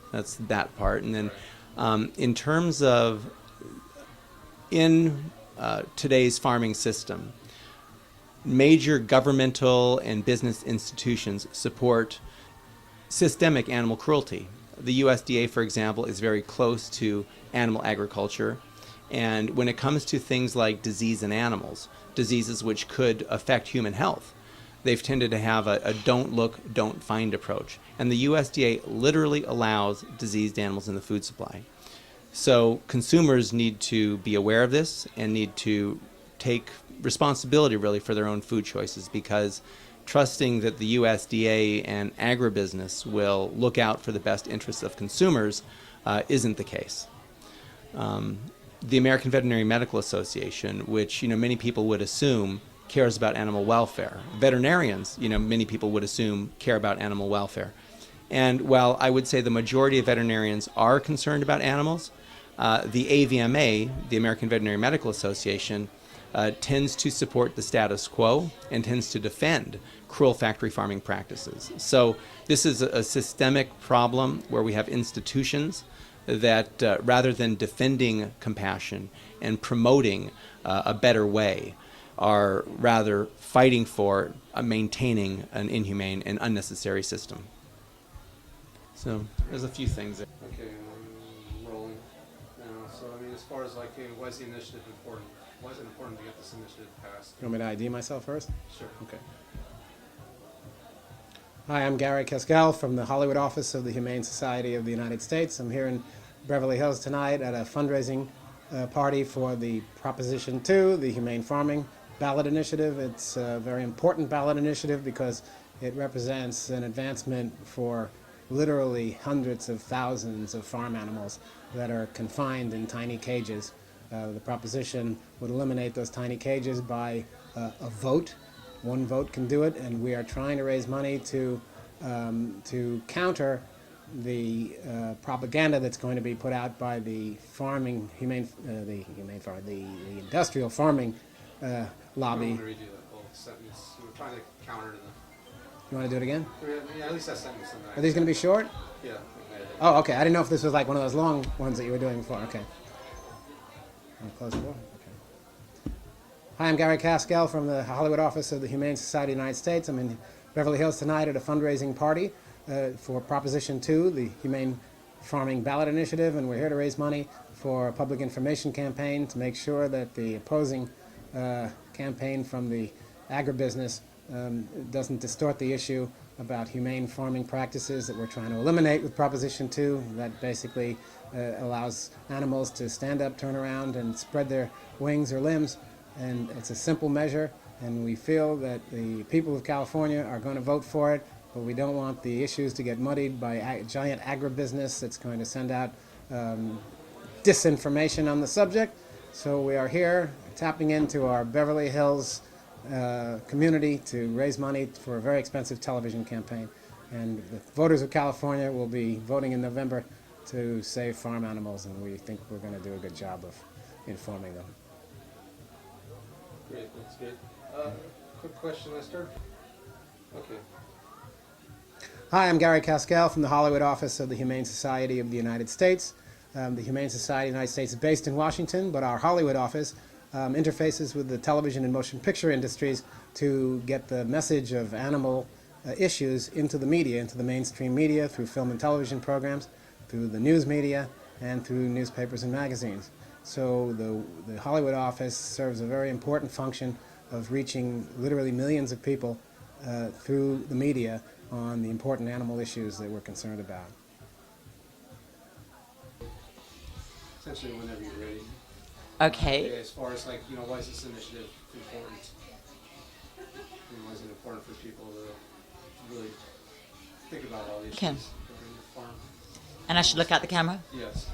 That's that part. And then in terms of today's farming system, major governmental and business institutions support systemic animal cruelty. The USDA, for example, is very close to animal agriculture. And when it comes to things like disease in animals, diseases which could affect human health, they've tended to have a don't look, don't find approach. And the USDA literally allows diseased animals in the food supply. So consumers need to be aware of this and need to take responsibility really for their own food choices, because trusting that the USDA and agribusiness will look out for the best interests of consumers isn't the case. The American Veterinary Medical Association, which many people would assume cares about animal welfare. Veterinarians, many people would assume care about animal welfare. And while I would say the majority of veterinarians are concerned about animals, the AVMA, the American Veterinary Medical Association, tends to support the status quo and tends to defend cruel factory farming practices. So this is a systemic problem where we have institutions that rather than defending compassion and promoting a better way, are rather fighting for maintaining an inhumane and unnecessary system. So there's a few things there. Okay, I'm rolling now. So I mean, as far as like, why is the initiative important? Why is it important to get this initiative passed? You want me to ID myself first? Sure. Okay. Hi, I'm Gary Cascal from the Hollywood office of the Humane Society of the United States. I'm here in Beverly Hills tonight at a fundraising party for the Proposition 2, the Humane Farming Ballot Initiative. It's a very important ballot initiative because it represents an advancement for literally hundreds of thousands of farm animals that are confined in tiny cages. The proposition would eliminate those tiny cages by a vote. One vote can do it, and we are trying to raise money to counter the propaganda that's going to be put out by the industrial farming lobby. I'm going to read you that whole sentence. We're trying to counter the... You want to do it again? Yeah, at least that sentence. Are these going to be short? Yeah. Oh, okay. I didn't know if this was like one of those long ones that you were doing before. Okay. Close the door. Okay. Hi, I'm Gary Cascal from the Hollywood office of the Humane Society of the United States. I'm in Beverly Hills tonight at a fundraising party for Proposition 2, the Humane Farming Ballot Initiative, and we're here to raise money for a public information campaign to make sure that the opposing campaign from the agribusiness doesn't distort the issue about humane farming practices that we're trying to eliminate with Proposition 2. That basically allows animals to stand up, turn around, and spread their wings or limbs. And it's a simple measure, and we feel that the people of California are going to vote for it, but we don't want the issues to get muddied by giant agribusiness that's going to send out disinformation on the subject. So we are here tapping into our Beverly Hills community to raise money for a very expensive television campaign. And the voters of California will be voting in November to save farm animals, and we think we're going to do a good job of informing them. Great, that's great. Quick question, Lester. Okay. Hi, I'm Gary Cascal from the Hollywood office of the Humane Society of the United States. The Humane Society of the United States is based in Washington, but our Hollywood office interfaces with the television and motion picture industries to get the message of animal issues into the media, into the mainstream media, through film and television programs, through the news media, and through newspapers and magazines. So the Hollywood office serves a very important function of reaching literally millions of people through the media on the important animal issues that we're concerned about. Essentially, whenever you're ready. Okay. As far as like, why is this initiative important? Why is it important for people to really think about all these issues during the farm? And I should look out the camera? Yes.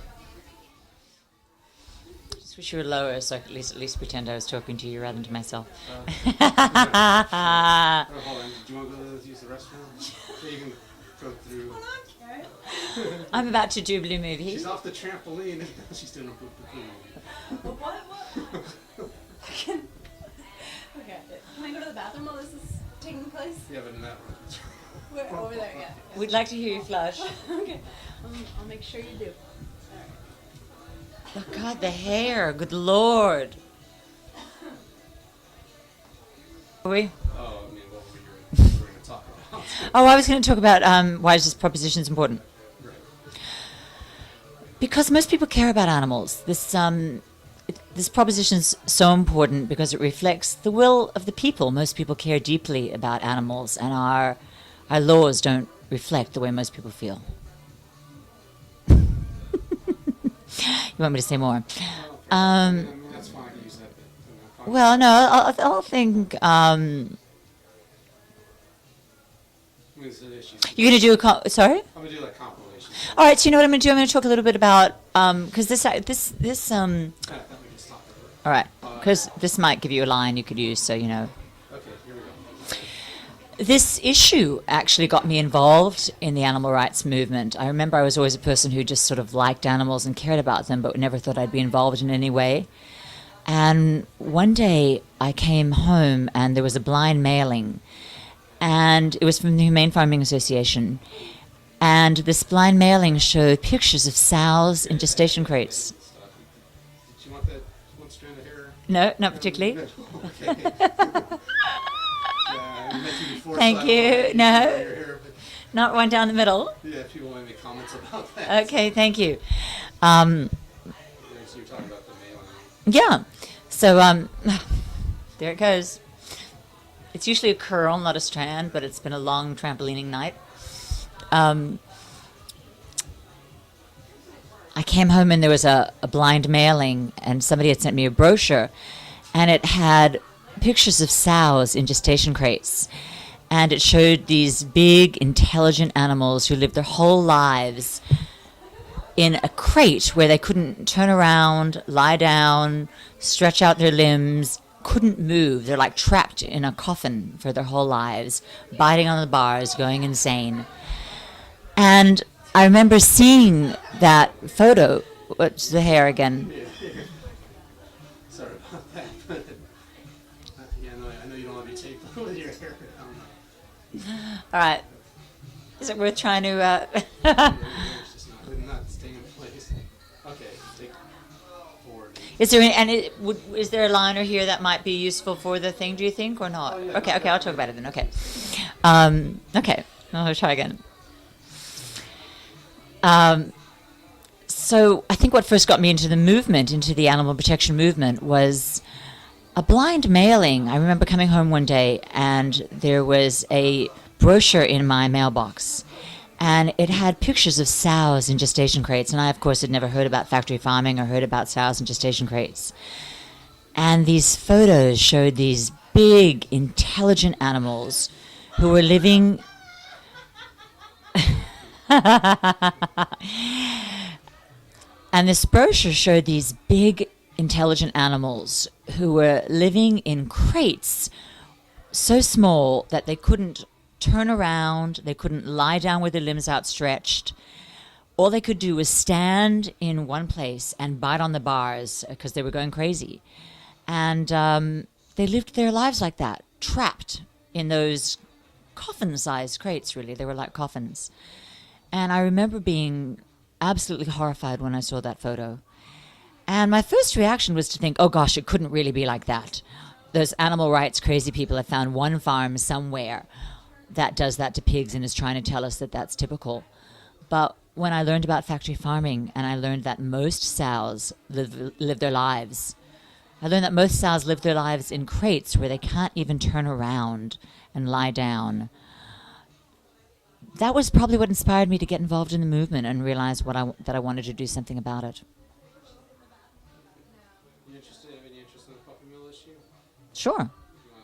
Just wish you were lower so I could at least pretend I was talking to you rather than to myself. Hold on. Do you want to go use the restroom? So you can go through. I'm about to do Blue Movie. She's off the trampoline. She's doing a Blue Movie. What? Okay. Can I go to the bathroom while this is taking place? Yeah, but in that room. We're over there, yeah. We'd like to hear you flush. Okay. I'll make sure you do. Oh, God, the hair. Good Lord. Are we? Oh, I mean, what were you going to talk about? Oh, I was going to talk about why this proposition is important. Right. Because most people care about animals. This proposition is so important because it reflects the will of the people. Most people care deeply about animals, and our laws don't reflect the way most people feel. You want me to say more? That's fine. Use that bit. Well, no, I'll think. You're going to do sorry? I'm going to do like compilation. All right, so you know what I'm going to do? I'm going to talk a little bit about, because this all right, because this might give you a line you could use, so you know. Okay, here we go. This issue actually got me involved in the animal rights movement. I remember I was always a person who just sort of liked animals and cared about them, but never thought I'd be involved in any way. And one day I came home and there was a blind mailing, and it was from the Humane Farming Association. And this blind mailing showed pictures of sows in gestation crates. Did you want that one strand of hair? No, not particularly. Okay. I met you before, Thank so you. No, hair, not one down the middle. yeah, people want to make comments about that. Okay, thank you. So you're talking about the mailing. Yeah. So there it goes. It's usually a curl, not a strand, but it's been a long trampolining night. I came home and there was a blind mailing, and somebody had sent me a brochure, and it had pictures of sows in gestation crates. And it showed these big, intelligent animals who lived their whole lives in a crate where they couldn't turn around, lie down, stretch out their limbs, couldn't move. They're like trapped in a coffin for their whole lives, biting on the bars, going insane. And I remember seeing that photo. What's the hair again? Sorry about that. But, yeah, I know you don't want to be taped with your hair. All right. Is it worth trying to... It's just not staying in place. Okay, take forward. Is there is there a liner here that might be useful for the thing, do you think, or not? Yeah. Okay, I'll talk about it then. Okay. Okay, I'll try again. So I think what first got me into the movement, into the animal protection movement, was a blind mailing. I remember coming home one day and there was a brochure in my mailbox, and it had pictures of sows in gestation crates. And I, of course, had never heard about factory farming or heard about sows in gestation crates. And these photos showed these big, intelligent animals who were living... And this brochure showed these big, intelligent animals who were living in crates so small that they couldn't turn around, they couldn't lie down with their limbs outstretched. All they could do was stand in one place and bite on the bars because they were going crazy. And they lived their lives like that, trapped in those coffin-sized crates, really. They were like coffins. And I remember being absolutely horrified when I saw that photo. And my first reaction was to think, oh gosh, it couldn't really be like that. Those animal rights crazy people have found one farm somewhere that does that to pigs and is trying to tell us that that's typical. But when I learned about factory farming and I learned that most sows live their lives, I learned that most sows live their lives in crates where they can't even turn around and lie down. That was probably what inspired me to get involved in the movement and realize that I wanted to do something about it. You have any interest in the puppy mill issue? Sure. You want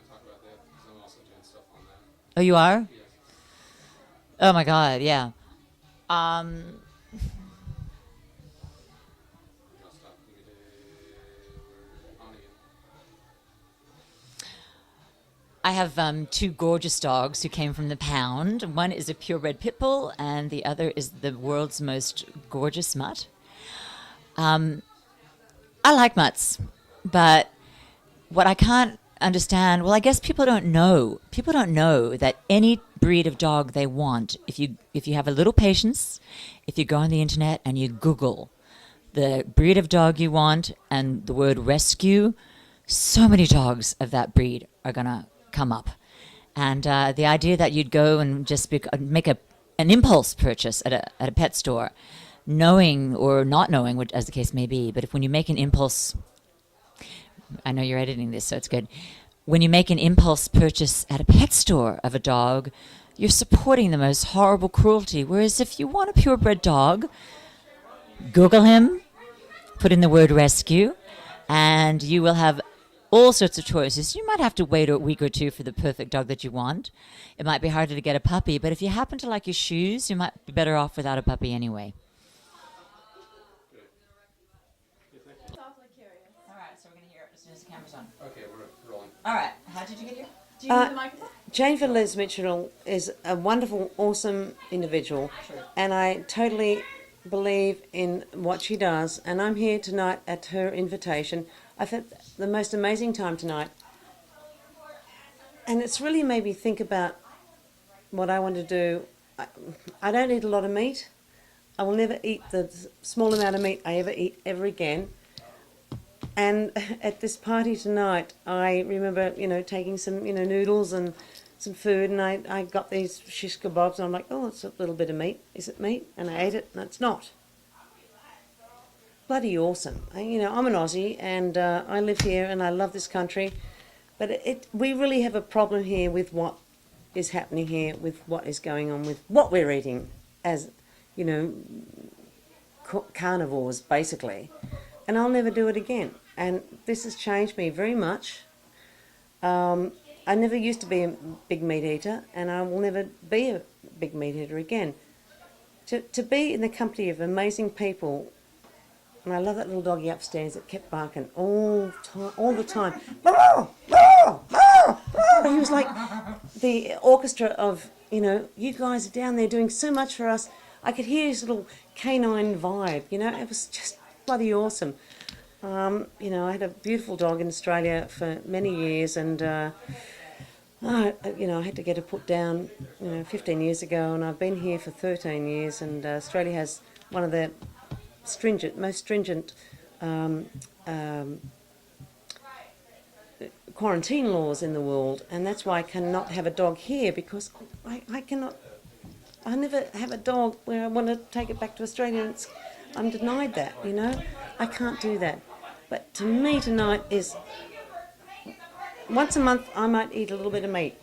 to talk about that? Because I'm also doing stuff on that. Oh, you are? Yes. Oh my God, yeah. I have two gorgeous dogs who came from the pound. One is a purebred pit bull, and the other is the world's most gorgeous mutt. I like mutts, but what I can't understand, well, I guess people don't know. People don't know that any breed of dog they want, if you have a little patience, if you go on the internet and you Google the breed of dog you want and the word rescue, so many dogs of that breed are going to come up. And the idea that you'd go and just make an impulse purchase at a pet store, knowing or not knowing, what, as the case may be, but when you make an impulse, I know you're editing this, so it's good. When you make an impulse purchase at a pet store of a dog, you're supporting the most horrible cruelty. Whereas if you want a purebred dog, Google him, put in the word rescue, and you will have all sorts of choices. You might have to wait a week or two for the perfect dog that you want. It might be harder to get a puppy, but if you happen to like your shoes, you might be better off without a puppy anyway. All right, so we're going to hear it as soon as the camera's on. Okay, we're rolling. All right, how did you get here? Do you need the microphone? Jane Fiddler's Mitchell is a wonderful, awesome individual, and I totally believe in what she does, and I'm here tonight at her invitation. I've had the most amazing time tonight, and it's really made me think about what I want to do. I don't eat a lot of meat. I will never eat the small amount of meat I ever eat ever again. And at this party tonight, I remember, taking some, noodles and some food, and I got these shish kebabs, and I'm like, oh, it's a little bit of meat. Is it meat? And I ate it, and it's not. Bloody awesome. I'm an Aussie, and I live here, and I love this country, but we really have a problem here with what is happening here, with what is going on, with what we're eating as, carnivores, basically. And I'll never do it again. And this has changed me very much. I never used to be a big meat eater, and I will never be a big meat eater again. To be in the company of amazing people, and I love that little doggy upstairs that kept barking all the time. He was like the orchestra of, you guys are down there doing so much for us. I could hear his little canine vibe, it was just bloody awesome. I had a beautiful dog in Australia for many years, and I had to get her put down 15 years ago, and I've been here for 13 years, and Australia has one of the most stringent quarantine laws in the world, and that's why I cannot have a dog here, because I never have a dog where I want to take it back to Australia, and I'm denied that, I can't do that. But to me tonight is, once a month I might eat a little bit of meat.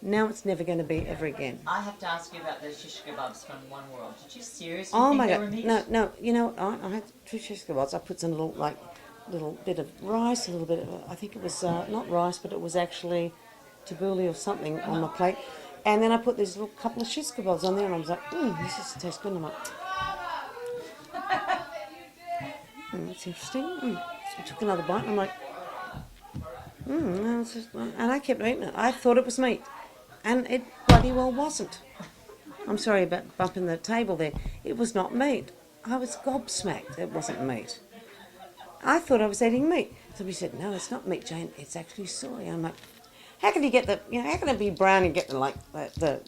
Now it's never going to be ever again. I have to ask you about those shish kebabs from One World. Did you seriously Oh think my they God, were meat? no, I had 2 shish kebabs. I put some little bit of rice, a little bit of, I think it was not rice, but it was actually tabbouleh or something on my plate. And then I put these little couple of shish kebabs on there, and I was like, this tastes good. And I'm like, that's interesting. So I took another bite, and I'm like, and I kept eating it. I thought it was meat, and it bloody well wasn't. I'm sorry about bumping the table there. It was not meat. I was gobsmacked. It wasn't meat. I thought I was eating meat. Somebody said, no, it's not meat, Jane. It's actually soy. I'm like, how can you get how can it be brown and get the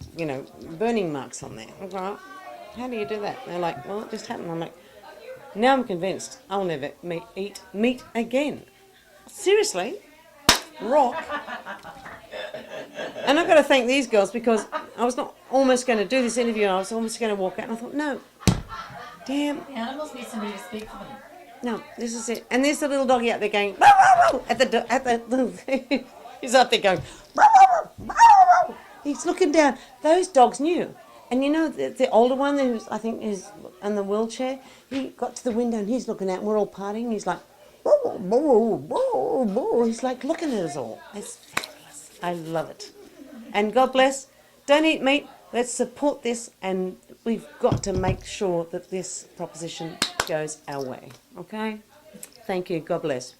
burning marks on there? I'm like, how do you do that? And they're like, well, it just happened. I'm like, now I'm convinced I'll never eat meat again. Seriously? Rock. And I've got to thank these girls, because I was not almost going to do this interview, and I was almost going to walk out, and I thought, no, damn. The animals need somebody to speak for them. No, this is it. And there's the little doggy out there going, "Row, row, row," at the he's out there going, "Row, row, row, row, row." He's looking down. Those dogs knew. And the older one, who's I think is in the wheelchair, he got to the window and he's looking out, and we're all partying. He's like, "Row, row, row, row." He's like looking at us all. It's fabulous. I love it. And God bless. Don't eat meat. Let's support this, and we've got to make sure that this proposition goes our way. Okay? Thank you. God bless.